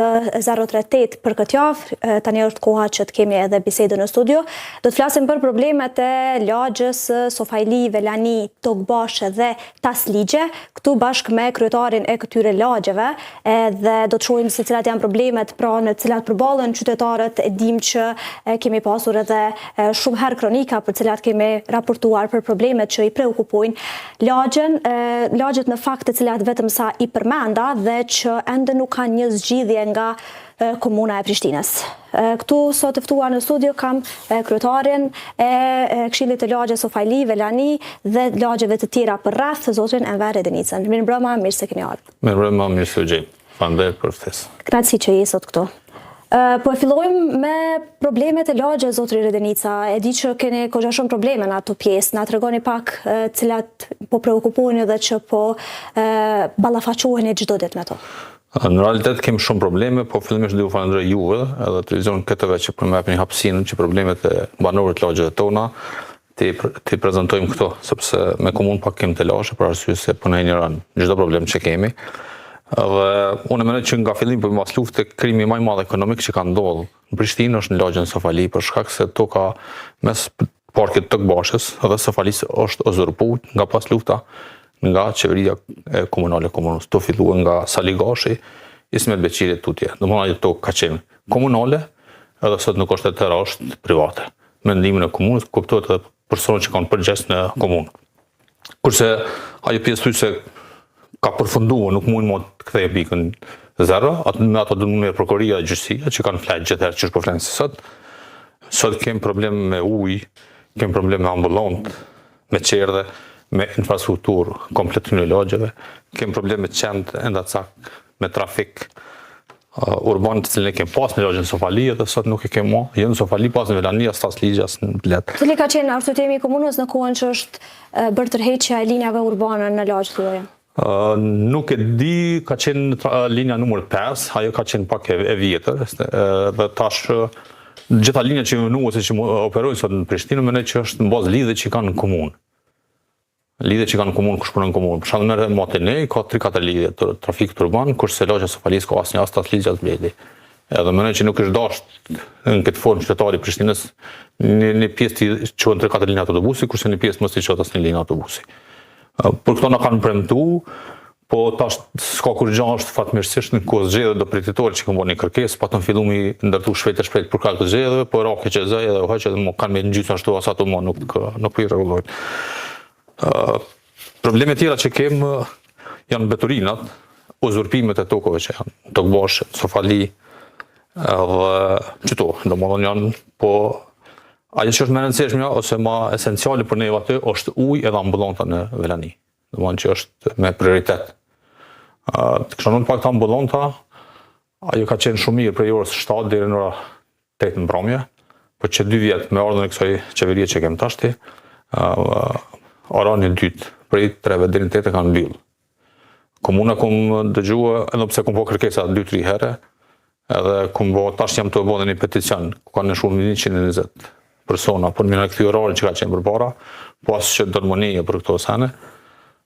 038 për këtë javë, tani është koha që të kemi edhe bisedën në studio. Do të flasim për problemet e lagjës Sofajli, Velani, Tokbashe dhe Tasligje, këtu bashkë me kryetarin e këtyre lagjeve, dhe do të shohim se cilat janë problemet pra në cilat përballen qytetarët. E dim që kemi pasur edhe shumë herë kronika për cilat kemi raportuar për problemet që i preokupojnë lagjet në fakt të cilat vetëm sa i përmenda dhe që ende nuk kanë një zgjidhje nga komuna e Prishtinës. Këtu sot të ftuar në studio kam kryetarin e Këshillit të lagjes Sofajli, Velani dhe lagjeve të tjera për rreth, zotrin Enver Redenicën. Mirëmbrëma, mirë se keni ardhur. Mirëmbrëma, mirë se u gjej. Faleminderit për ftesë. Kënaqësi që je sot këtu. Po e fillojmë me problemet e lagjes, zotri Redenica. E di që keni goxha shumë probleme në ato pjesë. Na tregoni pak cilat po preokupojnë dhe që po ballafaqoheni çdo ditë me to. Në realitet kemi shumë probleme, po fillimisht do ju falenderoj juve edhe televizionin KTV që po më japni hapësinën që problemet e banorëve të lagjeve tona ti prezantojmë këto, sepse me komunë pak kemi të lashë për arsye se po na injoron çdo problem që kemi. Dhe unë mendoj që nga fillimi për mas lufte krimi më i madh ekonomik që ka ndodhur në Prishtinë është në lagjen Sofajli, për shkak se toka mes parkit të Tokbashës dhe Sofajlis është uzurpuar nga pas lufta nga qeveria komunale e komunës. To fillua nga Saligashi, Ismet Beqiri tutje. Domethënë ajo tokë ka qenë komunale, edhe sot nuk është e tërë, është private. Mendimin e komunës kuptohet edhe personat që kanë përgjegjës në komunë. Kurse ajo pjesë thyse ka përfunduar, nuk mund të kthejë pikën zero, me ato do të merr prokuroria e gjyqësia që kanë flet gjithherë që po flasin sot. Sot kemi problem me ujë, kemi problem me ambulant, me qerdhe, me infrastrukturë komplet në lagjeve, kemi probleme të qendë enda cak me trafik urban të cilën e kemi pas në lagjen Sofajli dhe sot nuk e kemi më, jo në Sofajli, pas në Velani, as Tasligje, as në Bled. Cili ka qenë arsyeimi i komunës në kohën që është bërë tërheqja e linjave urbane në lagj tuaj? Nuk e di, ka qenë linja numër 5, ajo ka qenë pak e vjetër, dhe tash gjitha linja që nuese që operojnë sot në Prishtinë, mendoj që është në bazë lidhje që kanë në komunë. Lidhje që kanë në komunë, kush punon në komunë. Për shembull, merr Motenei, ka 3-4 lidhje të trafikut urban, kurse lagja Sofajlis ka asnjë as Tasligje as Bledi. Edhe mendoj që nuk është dashur në këtë formë qytetari i Prishtinës në pjesë të çon 3-4 linja autobusi, kurse në pjesë mos i çon asnjë linjë autobusi. Për këto na kanë premtuar, po tash s'ka kur gjë është fatmirësisht në kohë zgjedhje do prititorit që kanë bënë kërkesë, patëm fillumi ndërtu shpejt për kalë të zgjedhjeve, po rroke që zë edhe u hoqë edhe më kanë me ngjysmë ashtu as ato më nuk po i rregullojnë. Problemet tjera që kemë janë mbeturinat, uzurpimet e tokave që janë Tokbashe, Sofajli dhe qëto, domethënë janë, po ajo që është më e rëndësishme ose më esenciale për neve aty është ujë edhe ambulanta në Velani. Domethënë që është me prioritet. Të kisha në pak të ambulanta, ajo ka qenë shumë mirë prej orës 7 deri në ora 8 në mbrëmje, por që 2 vjet me ardhmën e kësaj qeverie që kemi tashti, orani dytë, prej 3 deri në 8 kanë mbyll. Komuna kum dëgjua, edhe pse kum po kërkesa 2-3 herë, edhe kum po tash jam të bënë një peticion, ku kanë shumë 120 persona, por më na kthye orarin që ka qenë përpara, po as që dormonie për këto sene,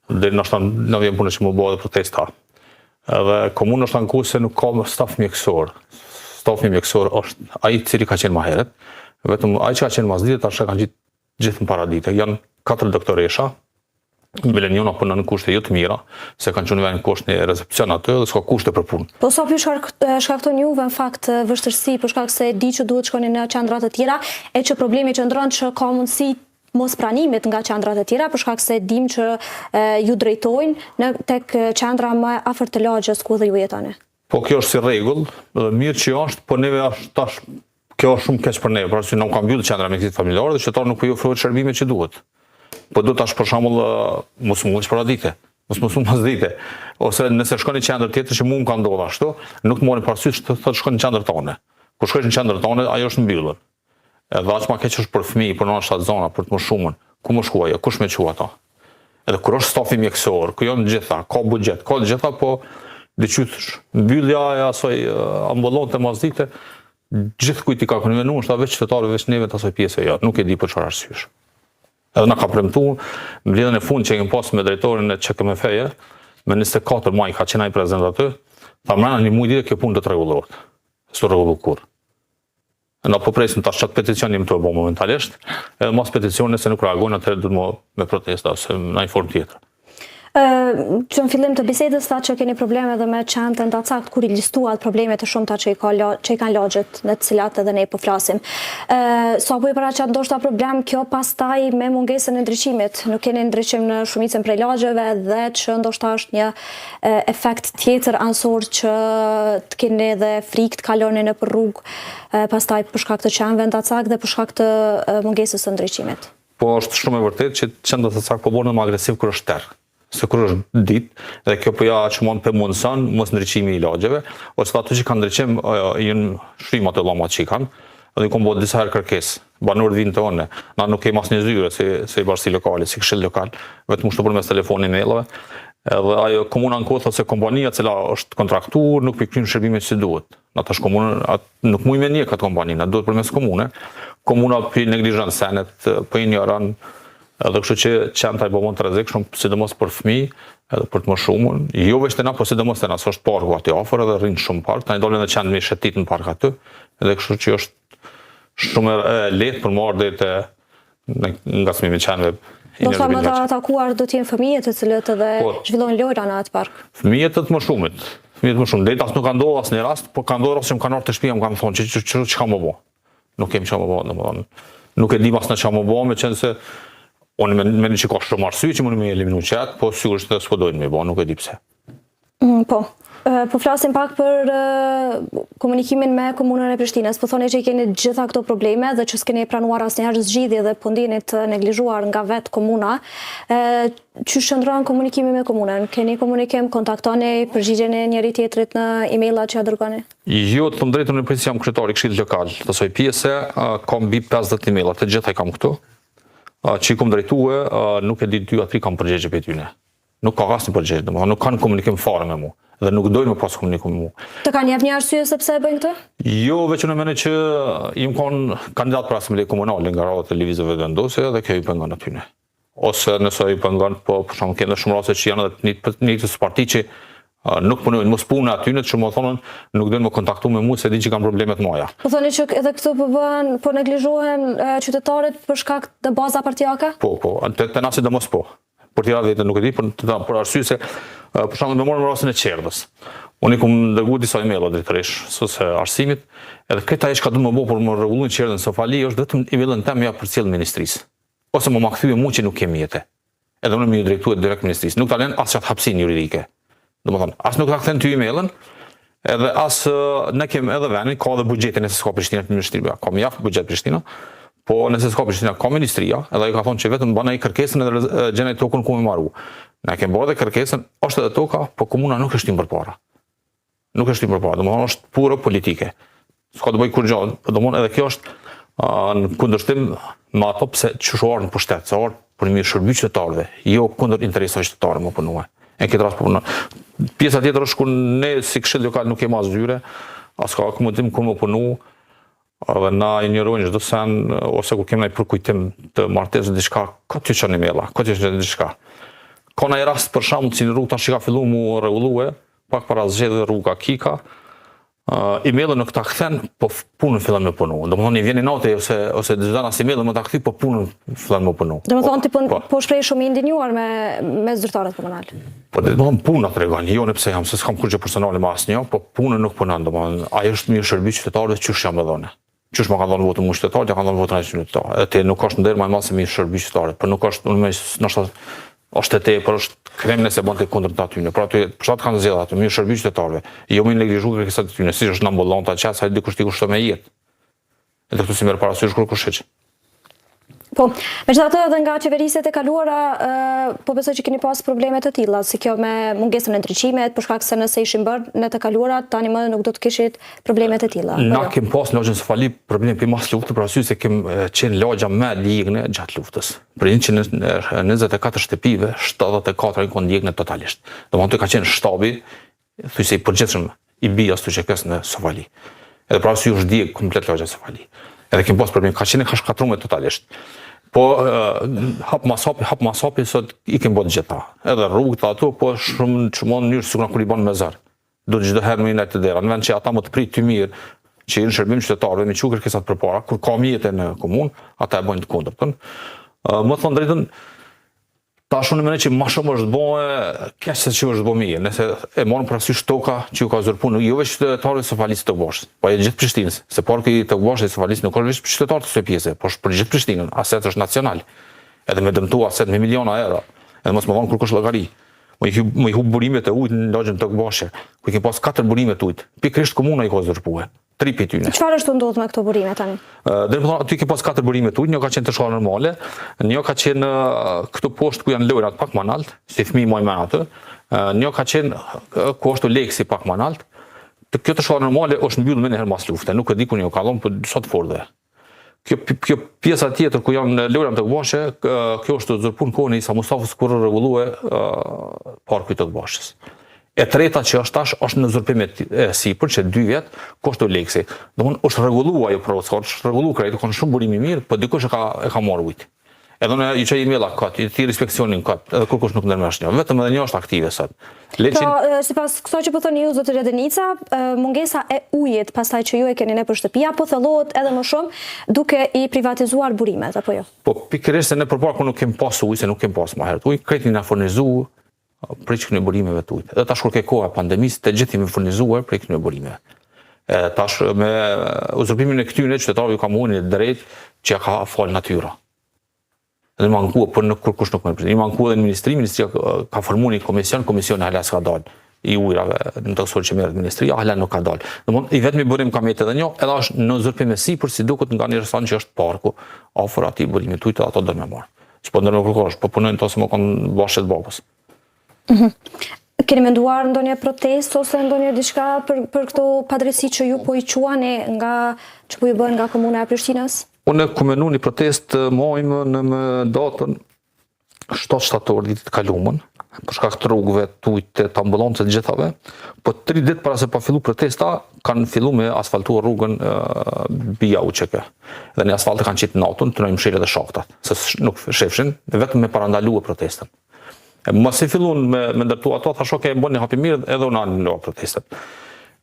deri në vjen punë që më bëhet protesta. Edhe komuna është ankuar se nuk ka staf mjekësor. Stafi mjekësor është ai i cili ka qenë më herët, vetëm ai që ka qenë mas dite tash kanë gjithë në paradite. Janë 4 doktoresha, Mileniona punon në kushte jo të mira, se kanë qenë në kusht në recepcion aty dhe s'ka kushte për punë. Po sa ky shkakton juve në fakt vështirësi për shkak se e di që duhet shkoni në qendra të tjera, e që problemi qëndron që ka mundësi mos pranimit nga qendrat e tjera për shkak se dim që ju drejtojnë tek qendra më afër të lagjes ku dhe ju jetoni. Po kjo është si rregull, mirë që është, po neve tash kjo është shumë keq për ne, pra që nuk ka mbyllë qendra mjekësisë familjare dhe qytetarët nuk po i ofrohet shërbimet që duhet. Po do tash për shembull mos mundesh paradite, mos mas dite, ose nëse shkoni në qendër tjetër që mund ka ndodhur ashtu, nuk të morën parasysh të thotë shkoni në qendër tonë. Kur shkosh në qendër tonë, ajo është mbyllur. Edhe aq më keq është për fëmijë, për nëna zona, për të moshumën. Ku më shkuaj, kush më quaj ata? Edhe kur është stafi mjekësor, ku janë gjitha, ka buxhet, ka gjitha, po diçysh mbyllja e asoj ambulante masdite, gjithë kujt i ka konvenuar, është vetë qytetarëve veç neve të asoj pjesë jo, nuk e di për çfarë arsyesh. Edhe na ka premtuar mbledhjen e fundit që kemi pas me drejtorin e CKMF-ja, me 24 maj ka qenë ai prezant aty, Tha mrena një muj kjo punë do të rregullohet. S'do rregullohet kurrë. Na po presim tash çat peticion jemi të bëjmë momentalisht, edhe mos peticione se nuk reagojnë atëherë do të me protesta ose në një formë tjetër. Që në fillim të bisedës tha që keni probleme edhe me qendrën të cakt kur I listuat problemet e shumta që I kanë lagjet në të cilat edhe ne po flasim. Sa po I paraqet ndoshta problem kjo pastaj me mungesën e ndriçimit, nuk keni ndriçim në shumicën prej lagjeve dhe që ndoshta është një efekt tjetër ansor që të keni edhe frikë të kaloni nëpër rrugë pastaj për shkak të qendrëve të cakt dhe për shkak të mungesës së ndriçimit. Po është shumë e vërtetë që qendrat të cakt po bëhen më agresiv kur është terr. Se kur është ditë dhe kjo po ja çmon për mundson mos ndriçimi I lagjeve ose ato që kanë ndriçim janë shfryma të llamat që I kanë dhe kom bërë disa herë kërkesë banorët vinë tonë na nuk kemi asnjë zyre si bashki lokale si këshill lokal vetëm është përmes telefonit mailave edhe ajo komuna në kohë ose kompania e cila është kontraktuar nuk pikërin shërbimet si duhet ata komuna nuk mund me një kat kompaninë duhet përmes komuna për neglizhencë senet po ignoran edhe kështu që qendra I bëmon të rrezikshëm sidomos për fëmijë edhe për të më shumën jo vetëm na po sidomos te na s'është parku aty afër edhe rrin shumë park tani dolën në qendër me shetit në park aty edhe kështu që është shumë lehtë për marrë deri te ngacmimi I qendrëve. Do të më të atakuar do të jenë fëmijët të cilët edhe zhvillojnë lojra në atë park. Fëmijët të më shumit. Fëmijët më shumë. Deri as nuk ka ndodhur asnjë rast, po ka ndodhur që më kanë ardhur te shtëpia më kanë thonë ç'ka më bë. Nuk kemi ç'a më bë, domethënë. Nuk e di as në ç'a më bë, meqense unë mendoj që ka shumë arsye që mund me eliminu qat, po sigurisht se s'po dojnë me bë, nuk e di pse. Po flasim pak për komunikimin me komunën e Prishtinës. Po thoni që I keni gjitha këto probleme dhe që s'keni pranuar asnjëherë zgjidhje dhe po ndjeni të neglizhuar nga vetë komuna. Që shndron komunikimi me komunën? Keni komunikim, kontaktoni, përgjigjeni njëri tjetrit në emaila që ja dërgoni? Jo, të them drejtën, në jam kryetari I Këshillit Lokal të asaj pjese, kam mbi 50 emaila, të gjitha I kam këtu. Që I kom drejtue, nuk e di 2 a 3 kam përgjigje për tyne. Nuk ka asnjë përgjigje, domethënë nuk kanë komunikim fare me mua dhe nuk dojnë me pas komunikim me mua. Të kanë jep një arsye sepse e bëjnë këtë? Jo, veç në mendoj që jam kon kandidat për asamblejë komunale nga radha televizove vendose dhe kjo I pengon atyne. Ose nëse I pengon, po për shembull kanë shumë raste që janë edhe një parti që nuk punojnë, mos punë atyne që më thonë nuk dojnë më kontaktu me mua se di që kanë problemet moja. Po thoni që edhe këtu po neglizhohen qytetarët për shkak të baza partijake? Po, te na sidomos po. Për tjera vetë nuk e di, për arsye se për shembull më morëm rastin e Qerdhës. Unë kam dërguar disa emaila drejtërisht së arsimit, edhe këta që ka duhet më bëj për më rregullojnë Qerdhën Sofali është vetëm emailën tim ja për cilë ministrisë. Ose më kthye mua që nuk kemi jetë. Edhe unë më drejtuar direkt ministrisë. Nuk ta lën as çat hapësinë juridike. Domethënë, as nuk ta kthen ty emailën, edhe as ne kemi edhe vendin, ka edhe buxhetin nëse s'ka Prishtina në ministri, ka më jaf buxhet Prishtina. Po nëse s'ka Prishtina ka ministria, edhe ai ka thonë që vetëm bën ai kërkesën edhe gjen ai tokën ku më marru. Na kemi bërë kërkesën, është edhe toka, po komuna nuk është tim përpara. Nuk është tim përpara, domethënë është puro politike. S'ka të bëj kur gjë, domethënë edhe kjo është në kundërshtim me ato pse çushor në pushtet, se or për mirë shërbim qytetarëve, jo kundër interesave qytetarëve më punuar. Në këtë rast po punon. Pjesa tjetër është ku ne si këshill lokal nuk kemi as zyre, as ka komunikim ku më punu. Edhe na injorojnë çdo sen ose kur kemi përkujtim të martesës diçka, ka ty çon emaila, ka ty çon diçka. Ka një rast për shembull si në rrugë tash ka filluar mu rregullue, pak para zgjedhjes rruga Kika. Emailën nuk ta kthen, po punën fillon me punu. Domethënë vjen natë ose çdo as emailën më ta kthi, po punën fillon me punu. Domethënë ti po shpreh shumë I ndinjuar me zyrtarët komunal. Po domethënë puna tregon, jo pse jam se s'kam kurrë personale me asnjë, po punën nuk punon, domethënë ajo është mirë shërbim qytetarëve çush jam dhënë. Qysh më ka dhënë votën mua qytetarët, ja kanë dhënë votën ai qytetarët. Atë nuk është nder më madh se mirë shërbim qytetarëve, por nuk është unë ndoshta është te por është krem nëse bën të kundërt aty. Por aty për shkak kanë zgjedhur aty mirë shërbim qytetarëve. Jo më neglizhuar kërkesat e tyre, si është në ambulanta çast sa dikush ti kushton me jetë. Edhe këtu si merr parasysh kur kush. Po, megjithatë edhe nga qeveriset e kaluara, po besoj që keni pas probleme të tilla, si kjo me mungesën e ndriçimit, për shkak se nëse ishin bërë në të kaluarat, tani më nuk do të kishit probleme të tilla. Na kem pas në lagjën Sofali probleme për mas luftë, për arsye se kem qenë lagja më e ligjne gjatë luftës. Për 124 shtëpive, 74 kanë ndjekën totalisht. Domethënë ka qenë shtabi, thjesht I përgjithshëm I bija stuçekës në Sofali. Edhe për arsye është ndjek komplet lagja Sofali. Edhe kem pas probleme, ka qenë ka shkatruar totalisht. Po hap mas hapi sot I kem bërë gjitha. Edhe rrugët ato, po shumë në mënyrë sikur kur I bën me zar. do çdo herë më ndaj të dera, në vend që ata më të prit të mirë, që i në shërbim qytetarëve me çu kërkesat përpara, kur ka mjete në komunë, ata e bojnë të kundërtën. Më thon drejtën, tash unë mendoj që më shumë është bëhe keq se që është bëhe mirë, nëse e morën parasysh toka që u ka uzurpuar, jo vetëm qytetarëve të Sofalisë të Boshës, po e gjithë Prishtinës, se parku i të Boshës e Sofalisë nuk është vetëm qytetarë të kësaj pjese, por për gjithë Prishtinën, aset është nacional. Edhe me dëmtuar aset me miliona euro, edhe mos më vonë kur kush llogari. Më i hub burimet e ujit në lagjën të Boshës, ku i ke pas 4 burime të ujit. Pikërisht komuna i ka uzurpuar. 3 pyetje. Çfarë është ndodhur me këto burime tani? Dhe më thonë, aty ke pas 4 burime të ujit, një ka qenë të shkolla normale, një ka qenë këtu poshtë ku janë lojrat pak më lart, si fëmijë më me atë, një ka qenë ku është leksi pak më lart. Kjo të shkolla normale është mbyllur më herë pas lufte, nuk e di ku një ka dhënë, por sot fordhe. Kjo pjesa tjetër ku janë lojrat të Boshës, kjo është uzurpuar në kohën e Isa Mustafës kur rregulloi parku i të Boshës. E treta që është tash është në uzurpim e sipër që 2 vjet kushto leksi. Domthonë është rregulluar ajo procedurë, është rregulluar krejt, ka shumë burim i mirë, por dikush e ka marrë ujt. Edhe në i çaj emaila kat, i thirr inspeksionin kat, edhe kur kush nuk ndërmerr asnjë. Vetëm edhe një është aktive sot. Pra, sipas kësaj që po thoni ju zotëria Denica, mungesa e ujit pastaj që ju e keni në shtëpi apo thellohet edhe më shumë duke i privatizuar burimet apo jo? Po pikërisht se ne përpara kur nuk kem pas ujë, se nuk kem pas më herët ujë, krejt na furnizuar prej këtyre burimeve të ujit. Edhe tash kur ke koha e pandemisë, të gjithë jemi furnizuar prej këtyre burimeve. Tash me uzurpimin e këtyre qytetarëve ka mundi drejt që ka fal natyra. Dhe mankuar por nuk kush nuk më përgjigj. Mankuar edhe në ministria ka formuar një komisioni hala s'ka dalë i ujrave në të kësaj që merret ministria, hala nuk ka dalë. Domthonë i vetmi burim ka metë edhe një, edhe është në uzurpim e sipër si duket nga një rrethon që është parku afër atij burimit të ujit, ato do më marr. S'po ndërmë kërkosh, po punojnë to se më kanë bashkë të babës. Keni menduar ndonjë protestë ose ndonjë diçka për këto padrejti që ju po i quani nga që po i bën nga komuna e Prishtinës? Unë ku menu një protestë mojmë në datën 7 shtator ditët kaluamën, për shkak të rrugëve të ujit të ambulancës të gjithave, po 3 ditë para se pa fillu protesta kanë filluar me asfaltuar rrugën Bija Uçeke. Dhe në asfaltë kanë qitë natën, të në mshiret e shaktat, se nuk shefshin, vetëm me parandaluar protestën. Mos i fillun me ndërtu ato, thash ok, bëni hapi mirë edhe unë anulova protestat.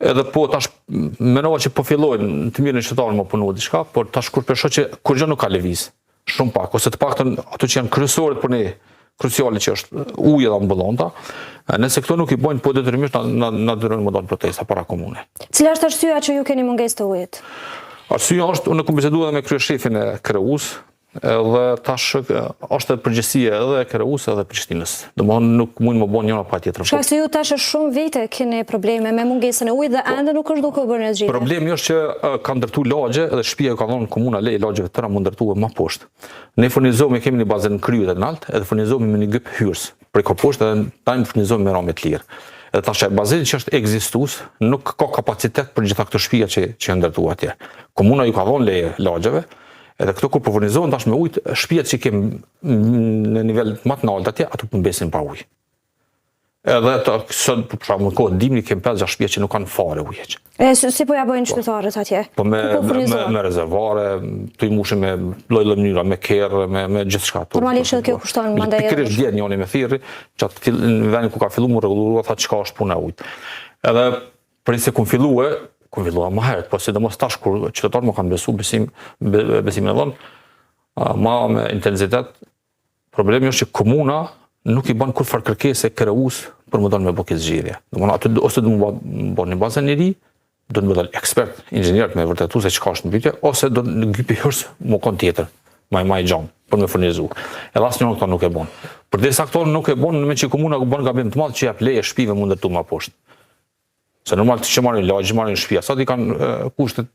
Edhe po tash mendova që po fillojnë të mirën qytetarë më punu diçka, por tash kur shoh që kur gjë nuk ka lëviz, shumë pak, ose të paktën ato që janë kryesorët për ne, kruciale që është uji dhe ambulanta, nëse këto nuk i bojnë po detyrimisht na dërojnë më dalë protesta para komune. Cila është arsyeja që ju keni mungesë të ujit? Arsyeja është, unë kam biseduar me kryeshefin e KRU-s, edhe tash është përgjegjësia edhe e KRU-s edhe Prishtinës. Domthonë nuk mund të më bëjnë njëra pa tjetrën. Shkak se ju tash shumë vite keni probleme me mungesën e ujit dhe ende nuk është duke u bërë asgjë. Problemi është që ka ndërtuar lagje dhe shtëpia ka dhënë komuna lej lagjeve tëra mund ndërtuar më poshtë. Ne furnizojmë, kemi një bazen kryet të lart, edhe furnizojmë me një gyp hyrs prej poshtë dhe tani furnizojmë me ramë të lirë. Edhe tash bazeni që është ekzistues nuk ka kapacitet për gjitha këto shtëpia që janë ndërtuar atje. Komuna ju ka dhënë leje lagjeve. Edhe këto kur po furnizohen tash me ujë, shtëpiat që kem në nivel më të lartë atje, ato po mbesin pa ujë. Edhe sot për shembull kohë dimri kem 5-6 shtëpi që nuk kanë fare ujë. Si po ja bëjnë qytetarët atje? Po me rezervare, të i mushim me lloj-lloj mënyra, me kerr, me gjithçka. Normalisht kjo kushton mandej. Pikërisht vjen njëri me thirrri, që atë në vendin ku ka filluar rregulluar, tha çka është puna e ujit. Edhe për se kur fillua më herët, po sidomos tash kur qytetarët më kanë besuar besimin e dhënë, ma me intensitet, problemi është që komuna nuk i bën kurfar kërkesë KRU-s për më dhënë me bë këtë zgjidhje. Domethënë aty ose do të bën një bazë e ri, do të më dal ekspert, inxhinier me vërtetuar se çka është në bytje, ose do në gypi hyrs më kon tjetër, më i gjon për me furnizu. Edhe asnjë këto nuk e bën. Përderisa këto nuk e bën, në që komuna bën gabim të madh që jap leje shtëpive mund ndërtu më poshtë. Se normal që marrin lagj, marrin shtëpia, sot i kanë kushtet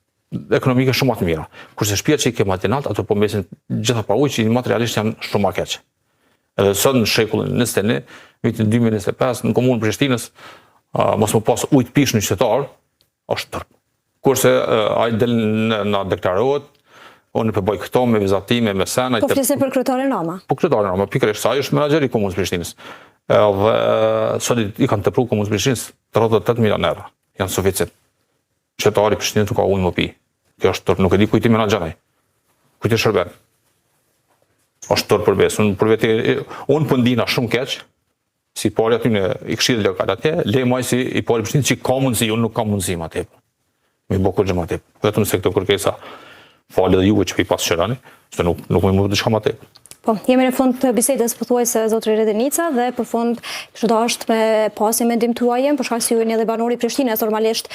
ekonomike shumë më të mira. Kurse shtëpiat që i ke më ato po mbesin gjitha pa ujë, që materialisht janë shumë më keq. Edhe sot në shekullin 21, vitin 2025, në komunën Prishtinës, mos më pas ujë të pish në qytetar, është tërp. Kurse ai del na deklarohet, unë po bëj këto me vizatime, me sena. Po flisim për kryetarin Rama. Po kryetarin Rama, pikërisht sa është menaxheri i komunës Prishtinës. Edhe sot i kanë tepruar komunës Prishtinës 38 milionë euro. Janë suficit. Qytetari i Prishtinës nuk ka ujë më pi. Kjo është tërp, nuk e di kujt i menaxhonai. Kujt i shërben. Është tërp përbes. Unë për vetë unë po ndina shumë keq si pari aty në i këshillit lokal atje, lejmoj si i pari Prishtinës që ka mundësi, unë nuk kam mundësi ma tepër. Me bo kur gjë ma tepër. Vetëm se këto kërkesa falë dhe juve që pi pas qërani, se nuk më më të shka ma tepër. Po, jemi në fund të bisedës pothuajse zotri Redenica dhe për fund kështu dashur me pasi mendim tuaj për shkak se ju jeni edhe banori i Prishtinës normalisht,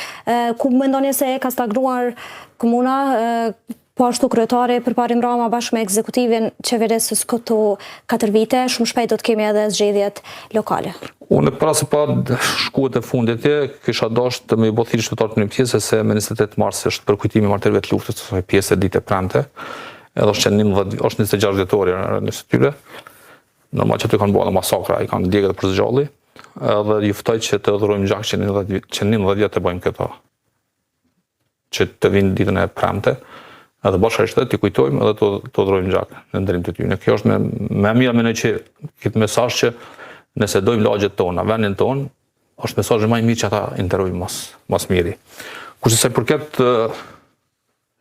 ku mendoni se ka stagnuar komuna, po ashtu kryetari përparim Rama bashkë me ekzekutivin qeverisës këto 4 vite, shumë shpejt do të kemi edhe zgjedhjet lokale. Unë para se pa shkuet e fundit kisha dashur të më bëj thirrje qytetarët në pjesë se me 28 mars është përkujtimi i martërive të luftës së pjesë ditë e premte. Edhe është 26 dhjetori në tyre. Normal që aty kanë bërë masakra, i kanë djegët për zgjalli, edhe ju ftoj që të dhurojmë gjak që 19 vjet të bëjmë këto. Që të vinë ditën e premte, edhe bashkërisht t'i kujtojmë edhe të dhurojmë gjak në ndërim të tyre. Kjo është më mirë mendoj që këtë mesazh që nëse dojmë lagjet tona, vendin ton, është mesazhi më i mirë që ata interojnë mas miri. Kurse sa i përket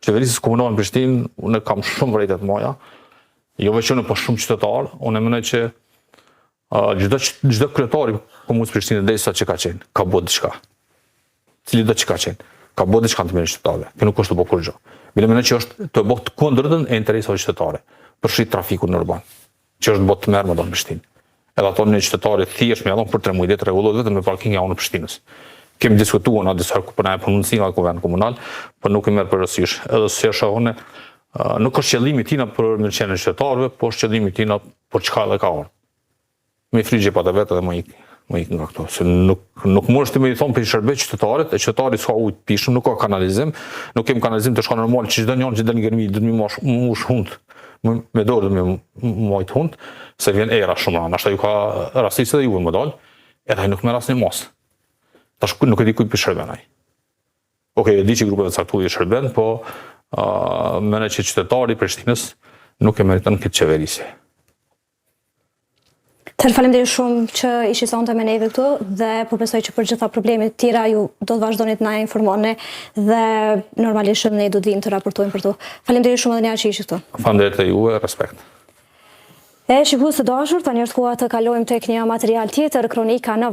qeverisës komunale në Prishtinë, unë kam shumë vërejtet moja, jo veçanë po shumë qytetar, unë mendoj që çdo kryetari komunës Prishtinë derisa që ka qenë, ka bërë diçka. Cili do që ka qenë, ka bërë diçka të mirë qytetarëve, që nuk është të bërë kur gjë. Bile mendoj që është të bërë të kundërtën e interesave qytetare, përfshi trafikun në urban, që është bërë të merr më në Prishtinë. Edhe ato në qytetarë thjesht me për 3 muaj rregullohet vetëm me parkinga unë Prishtinës. Kemi diskutuar në disa për na punësinë në kuvend komunal, por nuk i merr parasysh. Edhe se shohone nuk është qëllimi tina për mirëqenien e qytetarëve, por është qëllimi tina për çka edhe ka orë. Me frigje pa të vetë edhe më ik nga këto. Se nuk mundesh ti më i thon për shërbet qytetarit, e qytetari s'ka ujë të pishëm, nuk ka kanalizim, nuk kemi kanalizim të shkon normal, që çdo njëri që del nga gërmi do të më mush hund. Me dorë do më mojt hund, se vjen era shumë rënd. Ashtu ju ka rastisë edhe juve më dal, edhe ai nuk merr asnjë mos. Tash nuk e di kujt për shërben ai. Okej, e di që grupeve të caktuara i shërben, po mendoj që qytetari i Prishtinës nuk e meriton këtë qeverisje. Të faleminderit shumë që ishi sonte me neve këtu dhe po besoj që për gjitha problemet tjera ju do të vazhdoni të na informoni dhe normalisht ne do të vim të raportojmë për to. Faleminderit shumë edhe një herë që ishi këtu. Faleminderit juve, respekt. Shikues të dashur, tani është koha të kalojmë tek një material tjetër, kronika në